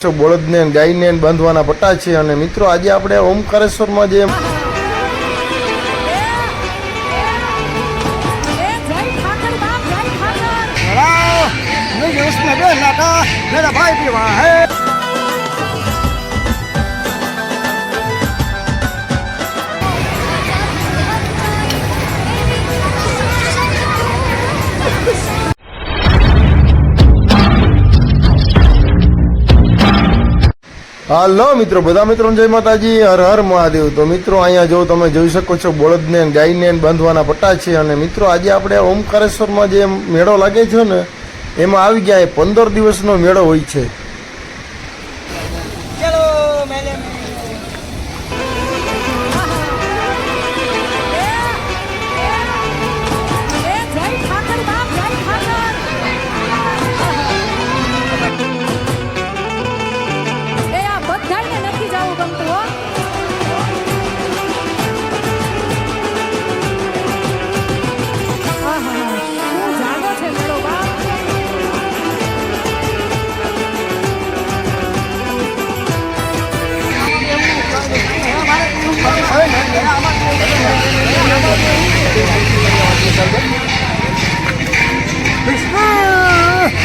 બળદને ગાયને બાંધવાના પટ્ટા છે અને મિત્રો આજે આપણે ઓમકારેશ્વરમાં જે હાલો મિત્રો, બધા મિત્રોને જય માતાજી, હર હર મહાદેવ। તો મિત્રો અહીંયા જો તમે જોઈ શકો છો બળદને ગાયને બાંધવાના પટ્ટા છે અને મિત્રો આજે આપણે ઓમકારેશ્વરમાં જે મેળો લાગે છે ને એમાં આવી ગયા 15 દિવસનો મેળો હોય છે।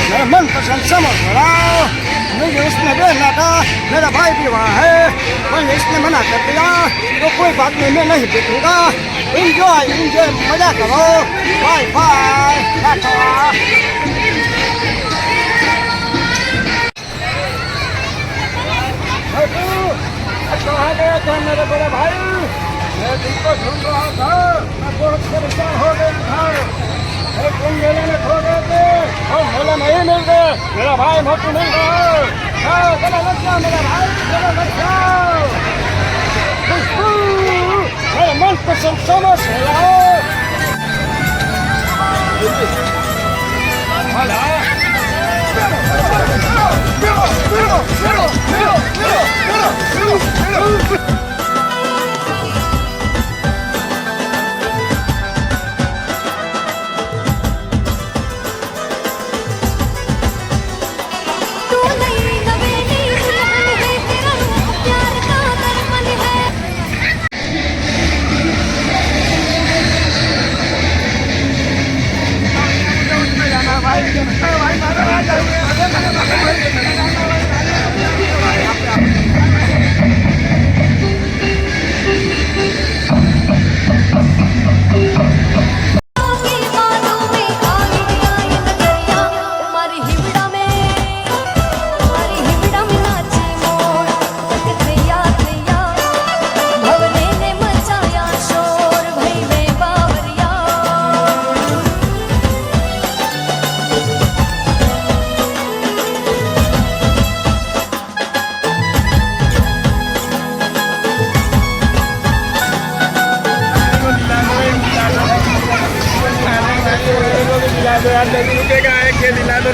मेरा मनपसंद समझ रहा मुझे उसमें रहना था, मेरा भाई भी वहाँ है, मैंने इसने मना कर दिया तो कोई बात नहीं, मैं नहीं देखूंगा। इंजॉय इंजॉय, मजा करो, बाय बाय, टाटा। कहाँ गए थे मेरे बड़े भाई? मैं तुमको ढूंढ रहा था, मैं बहुत परेशान हो गया था। तुम मेले में खो गए थे और मेले में ही मिल गए। मेरा भाई मोटू मिल गया। चलो लग जाओ मेरा भाई, चलो लग जाओ। मेरे मन पसंद समझ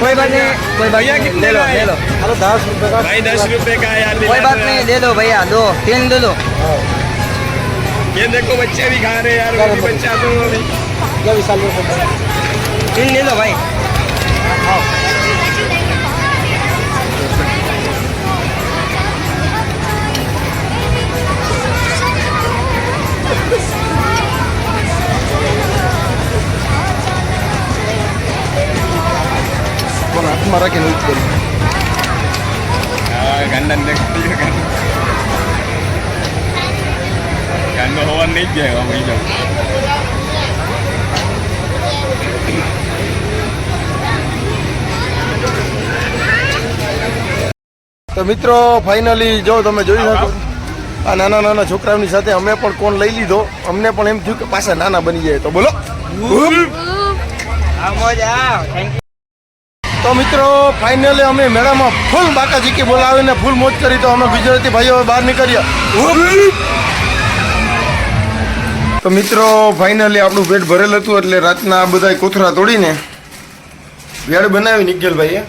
कोई बात नहीं, कोई भैया कितने लो ले लो। अरे 10 रुपए का भाई, 10 रुपए का यार। कोई बात नहीं, दे दो भैया, 2 3 दे दो। ये देखो बच्चे भी खा रहे यार, वो बच्चा तो क्या विशाल 3 ले लो भाई। મારા કે નહીં કરી ગંડન દેખતી ગંડો હોવા નહીં જ જાય ભાઈ જાવ। તો મિત્રો ફાઇનલી જો તમે જોઈ શકો આ નાના નાના છોકરાઓની સાથે અમે પણ કોણ લઈ લીધો, અમને પણ એમ થયું કે પાછા નાના બની જાય। તો બોલો તો મિત્રો ફાઇનલી અમે મેળામાં ફૂલ બાકાજીકી બોલાવીને ફૂલ મોજ કરી। તો અમે ગુજરાતી ભાઈઓ બહાર નીકળ્યા। તો મિત્રો ફાઇનલી આપણું પેટ ભરેલ હતું એટલે રાતના આ બધા કોથળા તોડીને ભેળ બનાવી નિખિલભાઈએ।